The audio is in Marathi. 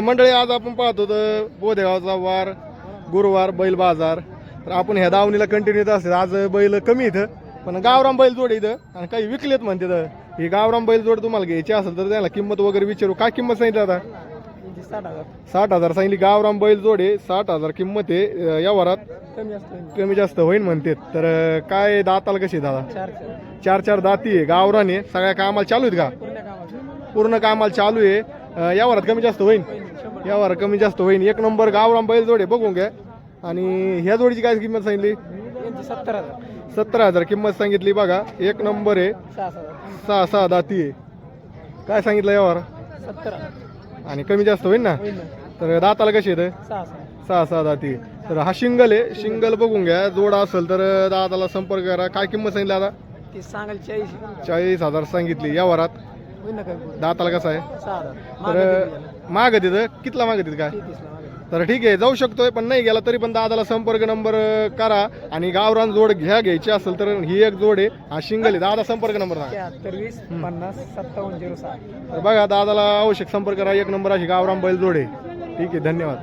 मंडळी आज आपण पाहतो तर बोधेगावचा वार गुरुवार बैल बाजार. तर आपण ह्या दावणीला कंटिन्यू येत असते. आज बैल कमी इथं पण गावराम बैल जोड इथं आणि काही विकलेत म्हणते. तर ही गावराम बैल जोड तुम्हाला घ्यायची असेल तर त्याला किंमत वगैरे विचारू. काय किंमत सांगितली आता? 60,000 सांगितली. गावराम बैल जोडे 60,000 किंमत आहे. या वरात कमी जास्त होईल म्हणते. तर काय दाताला कशी दादा? चार दाती आहे. गावरान आहे. सगळ्या कामाला चालू आहेत का? पूर्ण कामाला चालू आहे. या वरात कमी जास्त होईल. या वरात कमी जास्त होईल. एक नंबर गावराम बैल जोडे बघून घ्या. आणि ह्या जोडीची काय किंमत सांगितली? 70,000 किंमत सांगितली. बघा एक नंबर आहे. 6 दाती आहे. काय सांगितलं यावर? 70 आणि कमी जास्त होईल ना? तर दाताला कशी येतं? 6 दाती. तर हा शिंगल आहे. शिंगल बघून घ्या. जोडा असेल तर दादाला संपर्क करा. काय किंमत सांगितली आता? ती सांगाल 40,000 सांगितली. या वरात दाताला कसं आहे? तर माग तिथं कितला माग तिथं काय? तर ठीक आहे जाऊ शकतोय पण नाही गेला तरी पण दादाला संपर्क नंबर करा. आणि गावरान जोड घ्यायची असेल तर ही एक जोड आहे. हा शिंगल आहे. दादा संपर्क नंबर सांगा. 73 50 57 06. तर बघा दादाला आवश्यक संपर्क करा. एक नंबर अशी गावरान बैल जोड आहे. ठीक आहे धन्यवाद.